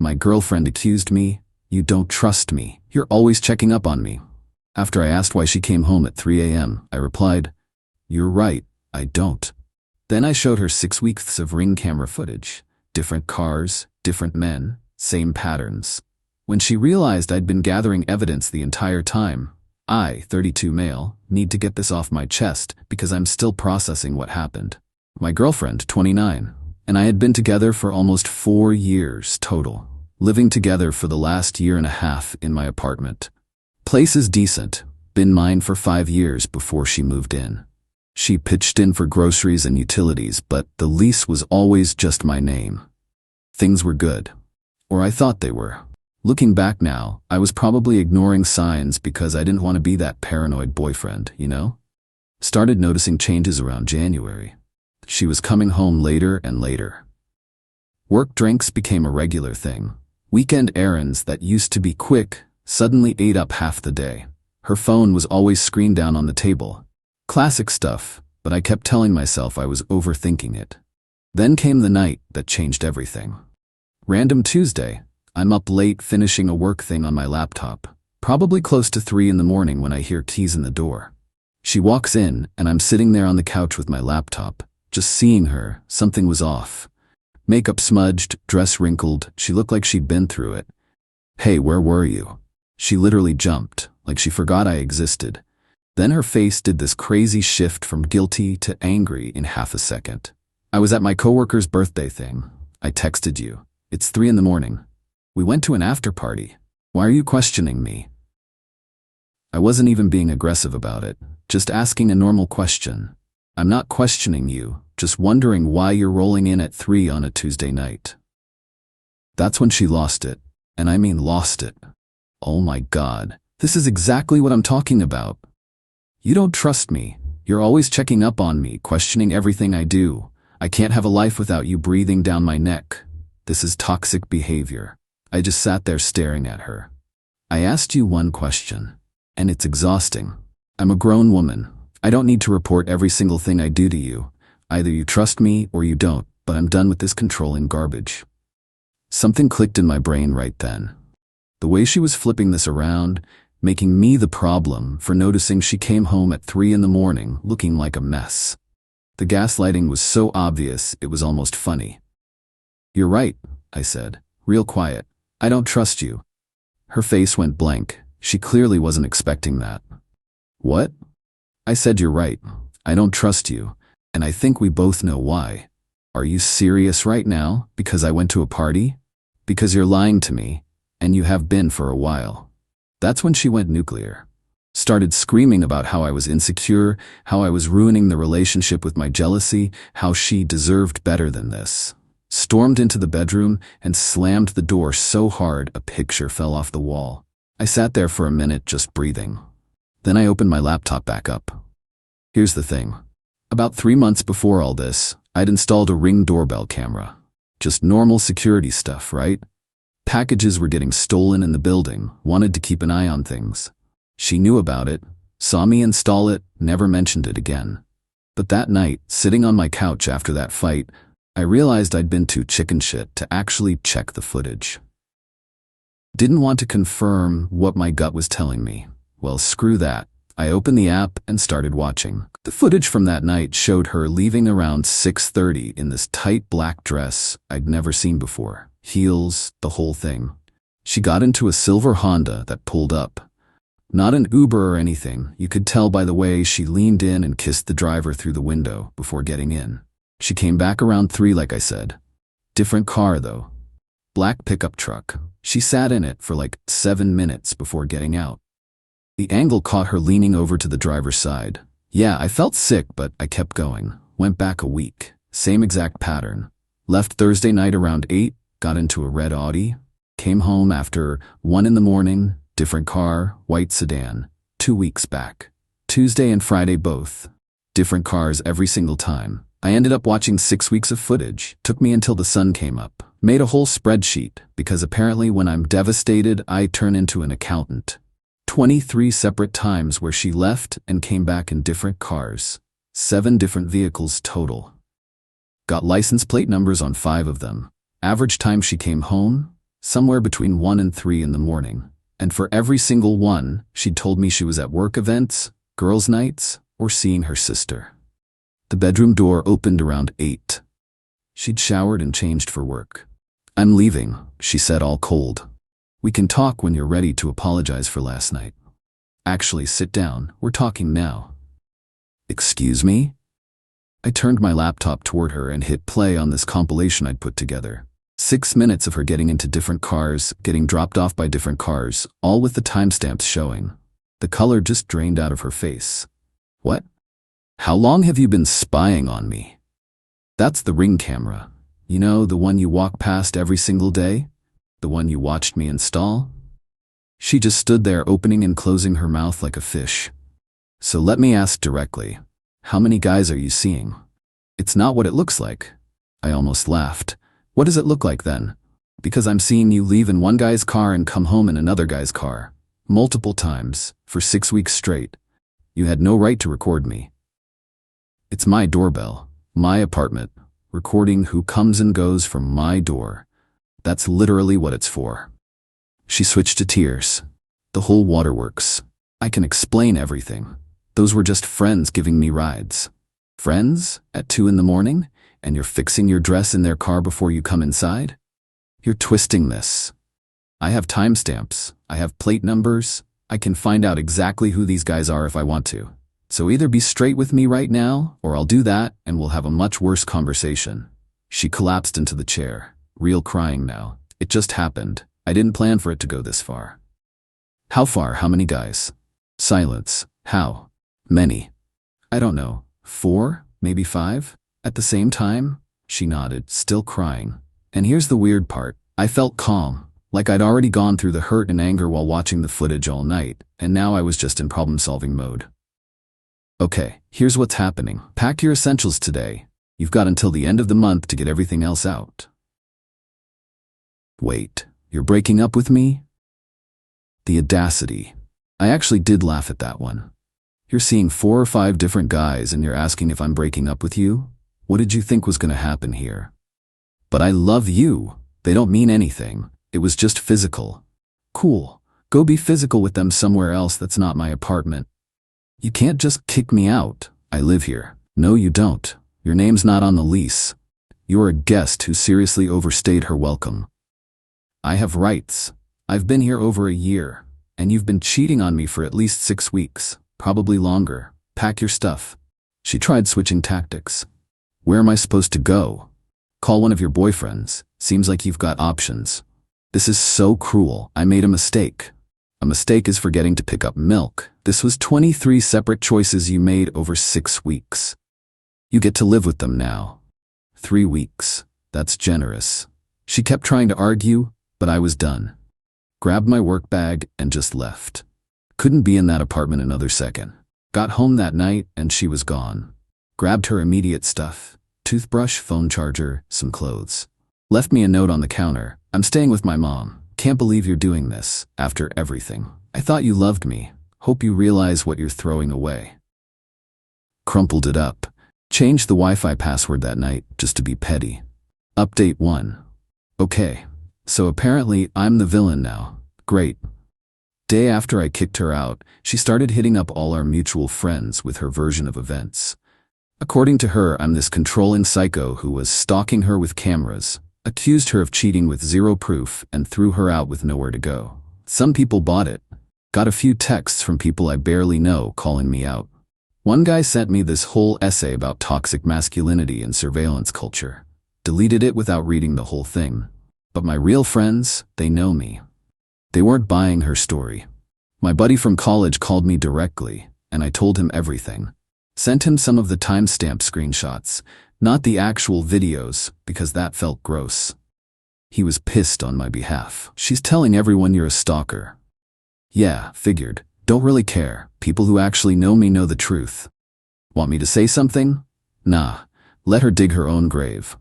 My girlfriend accused me. You don't trust me. You're always checking up on me. After I asked why she came home at 3 a.m., I replied, You're right, I don't. Then I showed her 6 weeks of Ring camera footage. Different cars, different men, same patterns. When she realized I'd been gathering evidence the entire time, I, 32 male, need to get this off my chest because I'm still processing what happened. My girlfriend, 29, and I had been together for almost 4 years total, living together for the last year and a half in my apartment. Place is decent, been mine for 5 years before she moved in. She pitched in for groceries and utilities, but the lease was always just my name. Things were good. Or I thought they were. Looking back now, I was probably ignoring signs because I didn't want to be that paranoid boyfriend, you know? Started noticing changes around January. She was coming home later and later. Work drinks became a regular thing. Weekend errands that used to be quick suddenly ate up half the day. Her phone was always screened down on the table. Classic stuff, but I kept telling myself I was overthinking it. Then came the night that changed everything. Random Tuesday. I'm up late finishing a work thing on my laptop, probably close to 3 in the morning when I hear keys in the door. She walks in, and I'm sitting there on the couch with my laptop. Just seeing her, something was off. Makeup smudged, dress wrinkled, she looked like she'd been through it. Hey, where were you? She literally jumped, like she forgot I existed. Then her face did this crazy shift from guilty to angry in half a second. I was at my coworker's birthday thing. I texted you. It's 3 in the morning. We went to an after party. Why are you questioning me? I wasn't even being aggressive about it, just asking a normal question. I'm not questioning you, just wondering why you're rolling in at 3 on a Tuesday night. That's when she lost it, and I mean lost it. Oh my God, this is exactly what I'm talking about. You don't trust me. You're always checking up on me, questioning everything I do. I can't have a life without you breathing down my neck. This is toxic behavior. I just sat there staring at her. I asked you one question, and it's exhausting. I'm a grown woman. I don't need to report every single thing I do to you. Either you trust me or you don't, but I'm done with this controlling garbage. Something clicked in my brain right then. The way she was flipping this around, making me the problem for noticing she came home at 3 in the morning looking like a mess. The gaslighting was so obvious it was almost funny. You're right, I said, real quiet. I don't trust you. Her face went blank. She clearly wasn't expecting that. What? I said you're right. I don't trust you, and I think we both know why. Are you serious right now because I went to a party? Because you're lying to me, and you have been for a while. That's when she went nuclear. Started screaming about how I was insecure, how I was ruining the relationship with my jealousy, how she deserved better than this. Stormed into the bedroom and slammed the door so hard a picture fell off the wall. I sat there for a minute just breathing. Then I opened my laptop back up. Here's the thing. About 3 months before all this, I'd installed a Ring doorbell camera. Just normal security stuff, right? Packages were getting stolen in the building, wanted to keep an eye on things. She knew about it, saw me install it, never mentioned it again. But that night, sitting on my couch after that fight, I realized I'd been too chicken shit to actually check the footage. Didn't want to confirm what my gut was telling me. Well, screw that. I opened the app and started watching. The footage from that night showed her leaving around 6:30 in this tight black dress I'd never seen before. Heels, the whole thing. She got into a silver Honda that pulled up. Not an Uber or anything. You could tell by the way she leaned in and kissed the driver through the window before getting in. She came back around 3 like I said. Different car though. Black pickup truck. She sat in it for like 7 minutes before getting out. The angle caught her leaning over to the driver's side. Yeah, I felt sick, but I kept going. Went back a week. Same exact pattern. Left Thursday night around 8, got into a red Audi. Came home after 1 in the morning, different car, white sedan. 2 weeks back. Tuesday and Friday both. Different cars every single time. I ended up watching 6 weeks of footage. Took me until the sun came up. Made a whole spreadsheet, because apparently when I'm devastated, I turn into an accountant. 23 separate times where she left and came back in different cars. 7 different vehicles total. Got license plate numbers on 5 of them. Average time she came home, somewhere between 1 and 3 in the morning. And for every single one, she'd told me she was at work events, girls' nights, or seeing her sister. The bedroom door opened around 8. She'd showered and changed for work. "I'm leaving," she said, all cold. "We can talk when you're ready to apologize for last night." "Actually, sit down, we're talking now." "Excuse me?" I turned my laptop toward her and hit play on this compilation I'd put together. 6 minutes of her getting into different cars, getting dropped off by different cars, all with the timestamps showing. The color just drained out of her face. "What? How long have you been spying on me?" "That's the Ring camera. You know, the one you walk past every single day? The one you watched me install?" She just stood there opening and closing her mouth like a fish. "So let me ask directly. How many guys are you seeing?" "It's not what it looks like." I almost laughed. "What does it look like then?" "Because I'm seeing you leave in one guy's car and come home in another guy's car. Multiple times, for 6 weeks straight. You had no right to record me." "It's my doorbell, my apartment, recording who comes and goes from my door. That's literally what it's for." She switched to tears. "The whole waterworks. I can explain everything. Those were just friends giving me rides." "Friends? At 2 in the morning? And you're fixing your dress in their car before you come inside? You're twisting this. I have timestamps. I have plate numbers. I can find out exactly who these guys are if I want to. So either be straight with me right now, or I'll do that and we'll have a much worse conversation." She collapsed into the chair, real crying now. "It just happened. I didn't plan for it to go this far." "How far? How many guys?" Silence. "How many?" "I don't know. 4, maybe 5? At the same time?" She nodded, still crying. And here's the weird part. I felt calm, like I'd already gone through the hurt and anger while watching the footage all night, and now I was just in problem-solving mode. "Okay, here's what's happening. Pack your essentials today. You've got until the end of the month to get everything else out." "Wait, you're breaking up with me?" The audacity. I actually did laugh at that one. "You're seeing 4 or 5 different guys and you're asking if I'm breaking up with you? What did you think was going to happen here?" "But I love you. They don't mean anything. It was just physical." "Cool. Go be physical with them somewhere else that's not my apartment." "You can't just kick me out. I live here." "No, you don't. Your name's not on the lease. You're a guest who seriously overstayed her welcome." "I have rights. I've been here over a year, and you've been cheating on me for at least 6 weeks, probably longer. Pack your stuff." She tried switching tactics. "Where am I supposed to go?" "Call one of your boyfriends. Seems like you've got options." "This is so cruel. I made a mistake." "A mistake is forgetting to pick up milk. This was 23 separate choices you made over 6 weeks. You get to live with them now." 3 weeks. That's generous. She kept trying to argue, but I was done. Grabbed my work bag and just left. Couldn't be in that apartment another second. Got home that night and she was gone. Grabbed her immediate stuff. Toothbrush, phone charger, some clothes. Left me a note on the counter. "I'm staying with my mom. Can't believe you're doing this, after everything. I thought you loved me. Hope you realize what you're throwing away." Crumpled it up. Changed the Wi-Fi password that night, just to be petty. Update 1. Okay. So apparently I'm the villain now. Great. Day after I kicked her out, she started hitting up all our mutual friends with her version of events. According to her, I'm this controlling psycho who was stalking her with cameras, accused her of cheating with 0 proof, and threw her out with nowhere to go. Some people bought it. Got a few texts from people I barely know calling me out. One guy sent me this whole essay about toxic masculinity and surveillance culture. Deleted it without reading the whole thing. But my real friends, they know me. They weren't buying her story. My buddy from college called me directly, and I told him everything. Sent him some of the timestamp screenshots, not the actual videos, because that felt gross. He was pissed on my behalf. "She's telling everyone you're a stalker." "Yeah, figured. Don't really care. People who actually know me know the truth." "Want me to say something?" "Nah. Let her dig her own grave."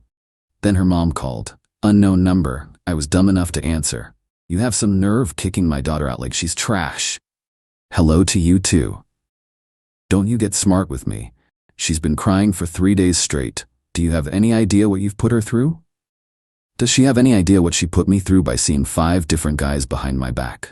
Then her mom called. Unknown number. I was dumb enough to answer. "You have some nerve kicking my daughter out like she's trash." "Hello to you too. Don't you get smart with me. She's been crying for 3 days straight. Do you have any idea what you've put her through?" Does she have any idea what she put me through by seeing 5 different guys behind my back?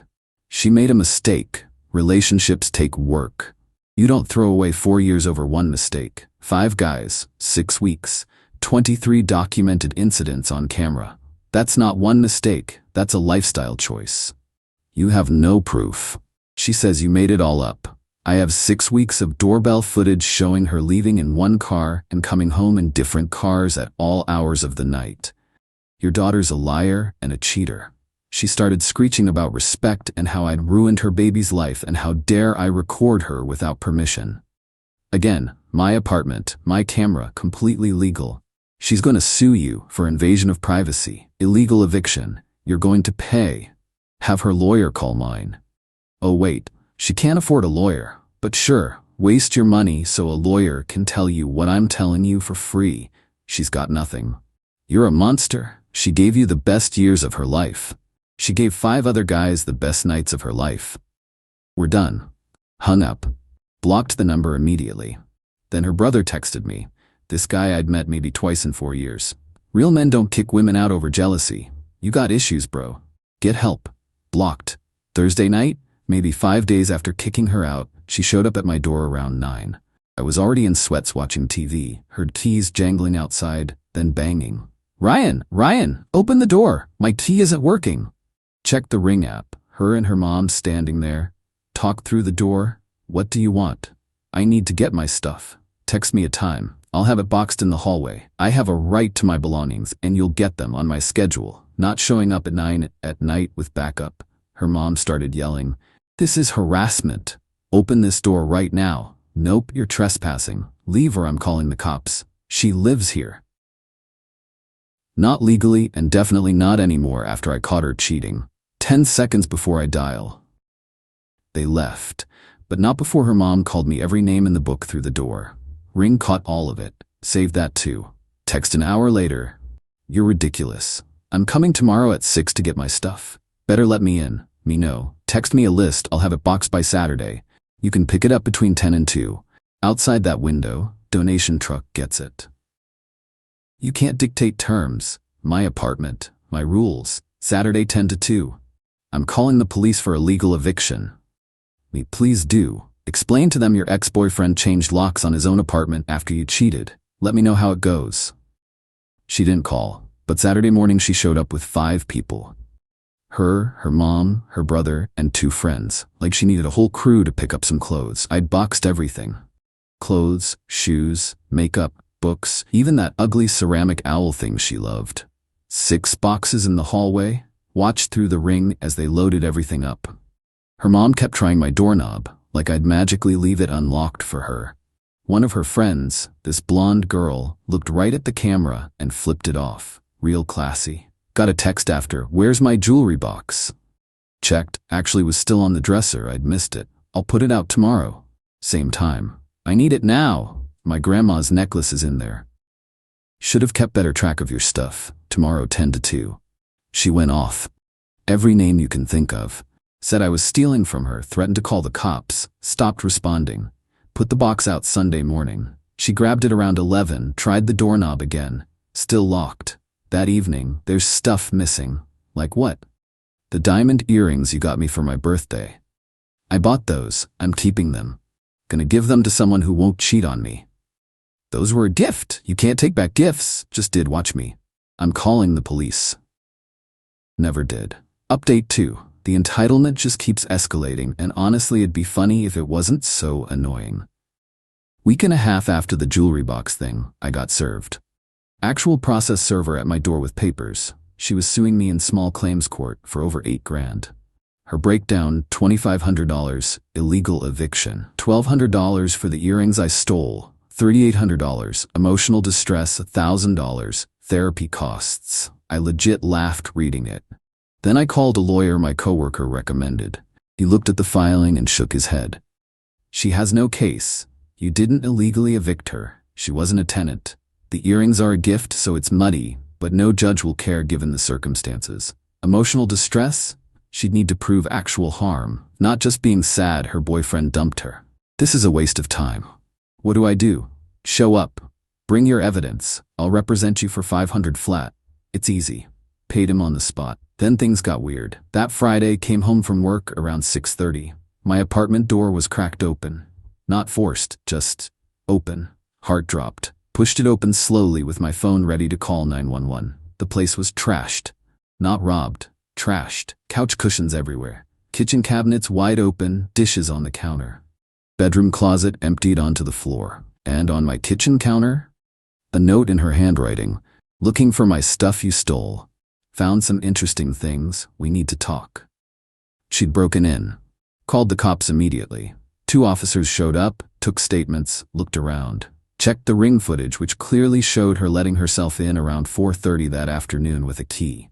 She made a mistake. Relationships take work. You don't throw away 4 years over one mistake. 5 guys, 6 weeks, 23 documented incidents on camera. That's not one mistake, that's a lifestyle choice. You have no proof. She says you made it all up. I have 6 weeks of doorbell footage showing her leaving in one car and coming home in different cars at all hours of the night. Your daughter's a liar and a cheater. She started screeching about respect and how I'd ruined her baby's life and how dare I record her without permission. Again, my apartment, my camera, completely legal. She's going to sue you for invasion of privacy, illegal eviction. You're going to pay. Have her lawyer call mine. Oh wait, she can't afford a lawyer, but sure, waste your money so a lawyer can tell you what I'm telling you for free. She's got nothing. You're a monster. She gave you the best years of her life. She gave 5 other guys the best nights of her life. We're done. Hung up. Blocked the number immediately. Then her brother texted me. This guy I'd met maybe twice in 4 years. Real men don't kick women out over jealousy. You got issues, bro. Get help. Blocked. Thursday night, maybe 5 days after kicking her out, she showed up at my door around 9. I was already in sweats watching TV, heard keys jangling outside, then banging. Ryan, open the door. My key isn't working. Checked the Ring app. Her and her mom standing there. Talked through the door. What do you want? I need to get my stuff. Text me a time. I'll have it boxed in the hallway. I have a right to my belongings, and you'll get them on my schedule. Not showing up at 9 at night with backup. Her mom started yelling. This is harassment. Open this door right now. Nope, you're trespassing. Leave or I'm calling the cops. She lives here. Not legally and definitely not anymore after I caught her cheating. 10 seconds before I dial. They left, but not before her mom called me every name in the book through the door. Ring caught all of it. Saved that too. Text an hour later. You're ridiculous. I'm coming tomorrow at 6 to get my stuff. Better let me in. Me know. Text me a list. I'll have it boxed by Saturday. You can pick it up between 10 and 2. Outside that window, donation truck gets it. You can't dictate terms. My apartment, my rules. Saturday 10 to 2. I'm calling the police for illegal eviction. Me, please do. Explain to them your ex-boyfriend changed locks on his own apartment after you cheated. Let me know how it goes. She didn't call, but Saturday morning she showed up with 5 people. Her mom, her brother, and 2 friends. Like she needed a whole crew to pick up some clothes. I'd boxed everything. Clothes, shoes, makeup, books, even that ugly ceramic owl thing she loved. 6 boxes in the hallway. Watched through the Ring as they loaded everything up. Her mom kept trying my doorknob, like I'd magically leave it unlocked for her. One of her friends, this blonde girl, looked right at the camera and flipped it off. Real classy. Got a text after, "Where's my jewelry box?" Checked, actually was still on the dresser, I'd missed it. "I'll put it out tomorrow." Same time. "I need it now. My grandma's necklace is in there." Should have kept better track of your stuff. Tomorrow 10 to 2. She went off. Every name you can think of. Said I was stealing from her, threatened to call the cops, stopped responding. Put the box out Sunday morning. She grabbed it around 11, tried the doorknob again. Still locked. That evening, there's stuff missing. Like what? The diamond earrings you got me for my birthday. I bought those. I'm keeping them. Gonna give them to someone who won't cheat on me. Those were a gift. You can't take back gifts. Just did, watch me. I'm calling the police. Never did. Update 2. The entitlement just keeps escalating, and honestly it'd be funny if it wasn't so annoying. Week and a half after the jewelry box thing, I got served. Actual process server at my door with papers. She was suing me in small claims court for over $8 grand. Her breakdown, $2,500, illegal eviction. $1,200 for the earrings I stole. $3,800, emotional distress, $1,000, therapy costs. I legit laughed reading it. Then I called a lawyer my coworker recommended. He looked at the filing and shook his head. She has no case. You didn't illegally evict her. She wasn't a tenant. The earrings are a gift, so it's muddy, but no judge will care given the circumstances. Emotional distress? She'd need to prove actual harm, not just being sad her boyfriend dumped her. This is a waste of time. What do? Show up. Bring your evidence. I'll represent you for $500 flat. It's easy. paid him on the spot. Then things got weird. That Friday, came home from work around 6:30. My apartment door was cracked open. Not forced, just open. Heart dropped. Pushed it open slowly with my phone ready to call 911. The place was trashed. Not robbed. Trashed. Couch cushions everywhere. Kitchen cabinets wide open, dishes on the counter. Bedroom closet emptied onto the floor. And on my kitchen counter, a note in her handwriting. Looking for my stuff you stole. Found some interesting things. We need to talk. She'd broken in. Called the cops immediately. 2 officers showed up, took statements, looked around. Checked the ring footage, which clearly showed her letting herself in around 4:30 that afternoon with a key.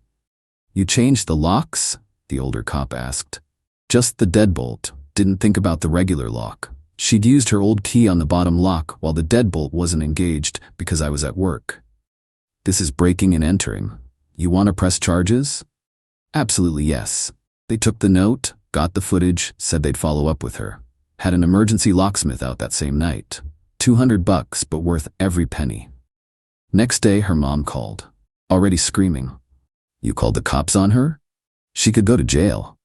You changed the locks? The older cop asked. Just the deadbolt. Didn't think about the regular lock. She'd used her old key on the bottom lock while the deadbolt wasn't engaged because I was at work. This is breaking and entering. You want to press charges? Absolutely yes. They took the note, got the footage, said they'd follow up with her. Had an emergency locksmith out that same night. $200, but worth every penny. Next day, her mom called, already screaming. You called the cops on her? She could go to jail.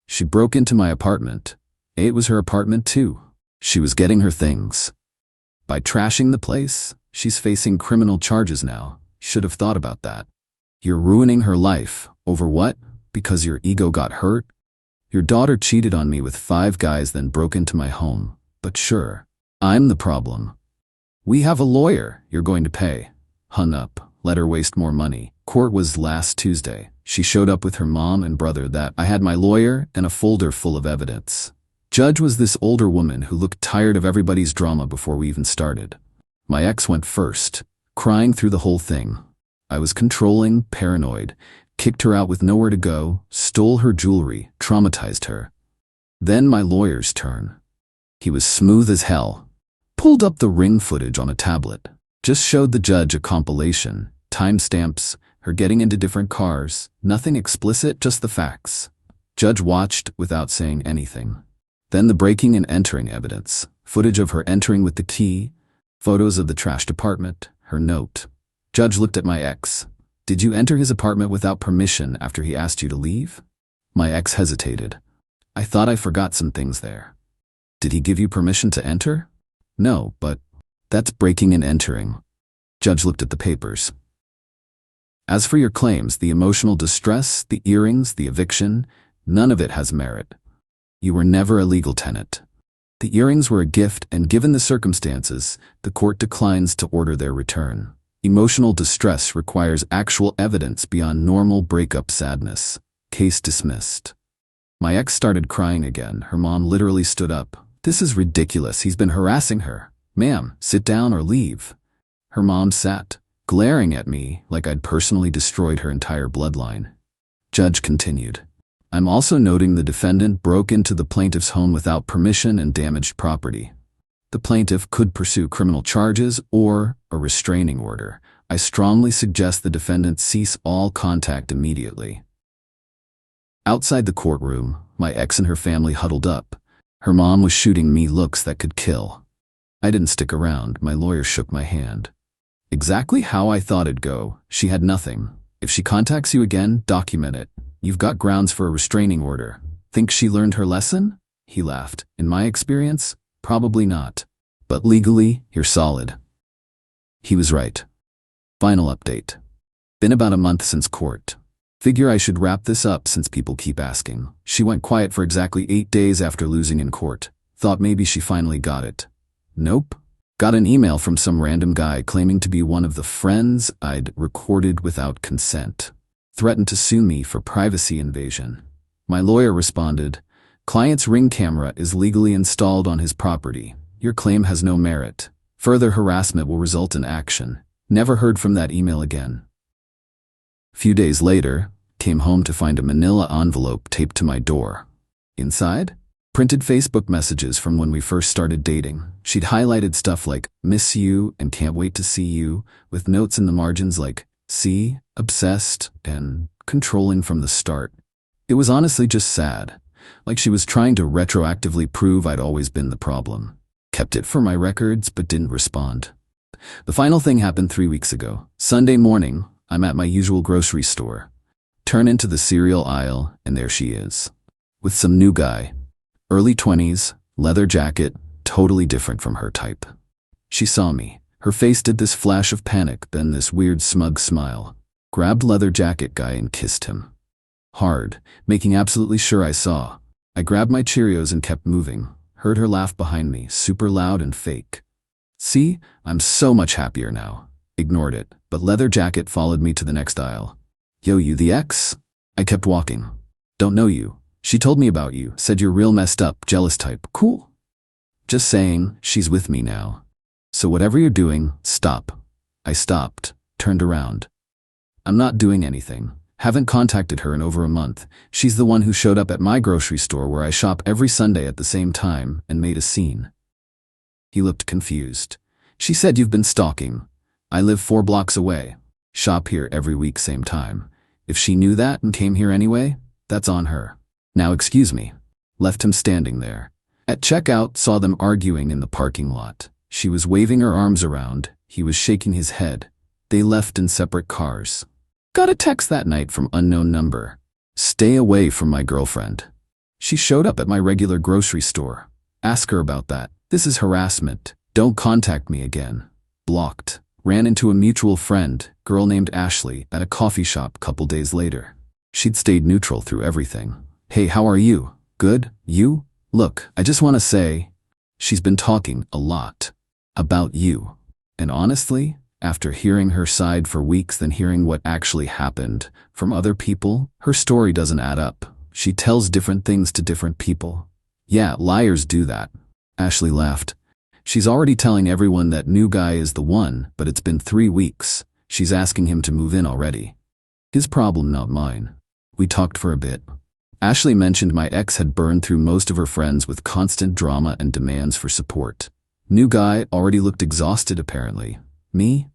She broke into my apartment. It was her apartment too. She was getting her things. By trashing the place, she's facing criminal charges now. Should have thought about that. You're ruining her life. Over what? Because your ego got hurt? Your daughter cheated on me with 5 guys, then broke into my home. But sure, I'm the problem. We have a lawyer. You're going to pay. Hung up. Let her waste more money. Court was last Tuesday. She showed up with her mom and brother. That I had my lawyer and a folder full of evidence. Judge was this older woman who looked tired of everybody's drama before we even started. My ex went first, crying through the whole thing. I was controlling, paranoid, kicked her out with nowhere to go, stole her jewelry, traumatized her. Then my lawyer's turn. He was smooth as hell. Pulled up the ring footage on a tablet. Just showed the judge a compilation, timestamps, her getting into different cars, nothing explicit, just the facts. Judge watched without saying anything. Then the breaking and entering evidence, footage of her entering with the key, photos of the trashed apartment, her note. Judge looked at my ex. Did you enter his apartment without permission after he asked you to leave? My ex hesitated. I thought I forgot some things there. Did he give you permission to enter? No, but that's breaking and entering. Judge looked at the papers. As for your claims, the emotional distress, the earrings, the eviction, none of it has merit. You were never a legal tenant. The earrings were a gift, and given the circumstances, the court declines to order their return. Emotional distress requires actual evidence beyond normal breakup sadness. Case dismissed. My ex started crying again. Her mom literally stood up. This is ridiculous. He's been harassing her. Ma'am, sit down or leave. Her mom sat, glaring at me like I'd personally destroyed her entire bloodline. Judge continued. I'm also noting the defendant broke into the plaintiff's home without permission and damaged property. The plaintiff could pursue criminal charges or a restraining order. I strongly suggest the defendant cease all contact immediately. Outside the courtroom, my ex and her family huddled up. Her mom was shooting me looks that could kill. I didn't stick around. My lawyer shook my hand. Exactly how I thought it'd go. She had nothing. If she contacts you again, document it. You've got grounds for a restraining order. Think she learned her lesson? He laughed. In my experience, probably not. But legally, you're solid. He was right. Final update. Been about a month since court. Figure I should wrap this up since people keep asking. She went quiet for exactly 8 days after losing in court. Thought maybe she finally got it. Nope. Got an email from some random guy claiming to be one of the friends I'd recorded without consent. Threatened to sue me for privacy invasion. My lawyer responded, client's ring camera is legally installed on his property. Your claim has no merit. Further harassment will result in action. Never heard from that email again. Few days later, came home to find a manila envelope taped to my door. Inside? Printed Facebook messages from when we first started dating. She'd highlighted stuff like, miss you and can't wait to see you, with notes in the margins like, see, obsessed, and controlling from the start. It was honestly just sad, like she was trying to retroactively prove I'd always been the problem. Kept it for my records, but didn't respond. The final thing happened 3 weeks ago. Sunday morning, I'm at my usual grocery store. Turn into the cereal aisle, and there she is. With some new guy. Early 20s, leather jacket, totally different from her type. She saw me. Her face did this flash of panic, then this weird smug smile. Grabbed leather jacket guy and kissed him. Hard, making absolutely sure I saw. I grabbed my Cheerios and kept moving. Heard her laugh behind me, super loud and fake. See, I'm so much happier now. Ignored it, but leather jacket followed me to the next aisle. Yo, you the ex? I kept walking. Don't know you. She told me about you, said you're real messed up, jealous type. Cool. Just saying, she's with me now. So whatever you're doing, stop. I stopped, turned around. I'm not doing anything. Haven't contacted her in over a month. She's the one who showed up at my grocery store where I shop every Sunday at the same time and made a scene. He looked confused. She said you've been stalking. I live 4 blocks away. Shop here every week same time. If she knew that and came here anyway, that's on her. Now excuse me. Left him standing there. At checkout, saw them arguing in the parking lot. She was waving her arms around. He was shaking his head. They left in separate cars. Got a text that night from unknown number. Stay away from my girlfriend. She showed up at my regular grocery store. Ask her about that. This is harassment. Don't contact me again. Blocked. Ran into a mutual friend, girl named Ashley, at a coffee shop couple days later. She'd stayed neutral through everything. Hey, how are you? Good? You? Look, I just want to say, she's been talking a lot about you. And honestly, after hearing her side for weeks then hearing what actually happened from other people, her story doesn't add up. She tells different things to different people. Yeah, liars do that. Ashley laughed. She's already telling everyone that new guy is the one, but it's been 3 weeks. She's asking him to move in already. His problem, not mine. We talked for a bit. Ashley mentioned my ex had burned through most of her friends with constant drama and demands for support. New guy already looked exhausted apparently. Me?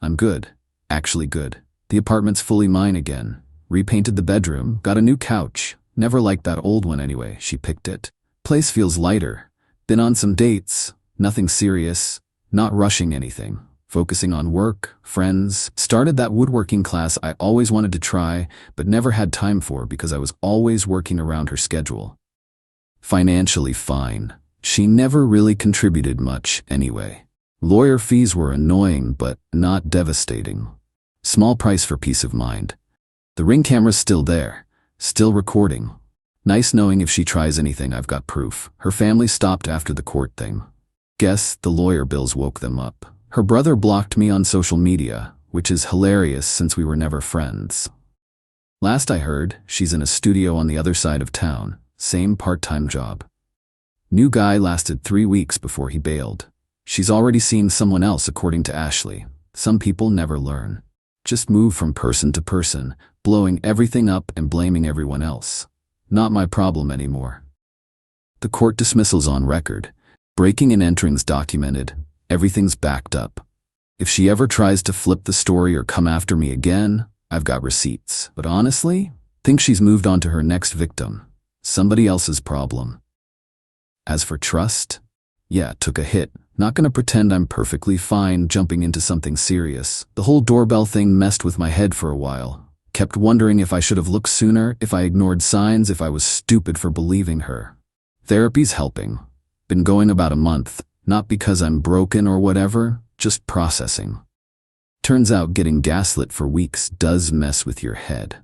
I'm good. Actually good. The apartment's fully mine again. Repainted the bedroom, got a new couch. Never liked that old one anyway, she picked it. Place feels lighter. Been on some dates. Nothing serious. Not rushing anything. Focusing on work, friends. Started that woodworking class I always wanted to try, but never had time for because I was always working around her schedule. Financially fine. She never really contributed much anyway. Lawyer fees were annoying, but not devastating. Small price for peace of mind. The Ring camera's still there. Still recording. Nice knowing if she tries anything I've got proof. Her family stopped after the court thing. Guess the lawyer bills woke them up. Her brother blocked me on social media, which is hilarious since we were never friends. Last I heard, she's in a studio on the other side of town. Same part-time job. New guy lasted 3 weeks before he bailed. She's already seen someone else according to Ashley. Some people never learn. Just move from person to person, blowing everything up and blaming everyone else. Not my problem anymore. The court dismissal's on record. Breaking and entering's documented. Everything's backed up. If she ever tries to flip the story or come after me again, I've got receipts. But honestly, think she's moved on to her next victim. Somebody else's problem. As for trust, yeah, took a hit. Not gonna pretend I'm perfectly fine jumping into something serious. The whole doorbell thing messed with my head for a while. Kept wondering if I should have looked sooner, if I ignored signs, if I was stupid for believing her. Therapy's helping. Been going about a month, not because I'm broken or whatever, just processing. Turns out getting gaslit for weeks does mess with your head.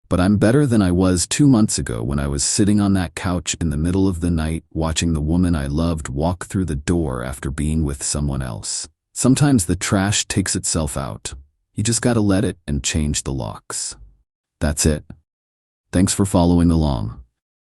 But I'm better than I was 2 months ago when I was sitting on that couch in the middle of the night watching the woman I loved walk through the door after being with someone else. Sometimes the trash takes itself out. You just gotta let it and change the locks. That's it. Thanks for following along.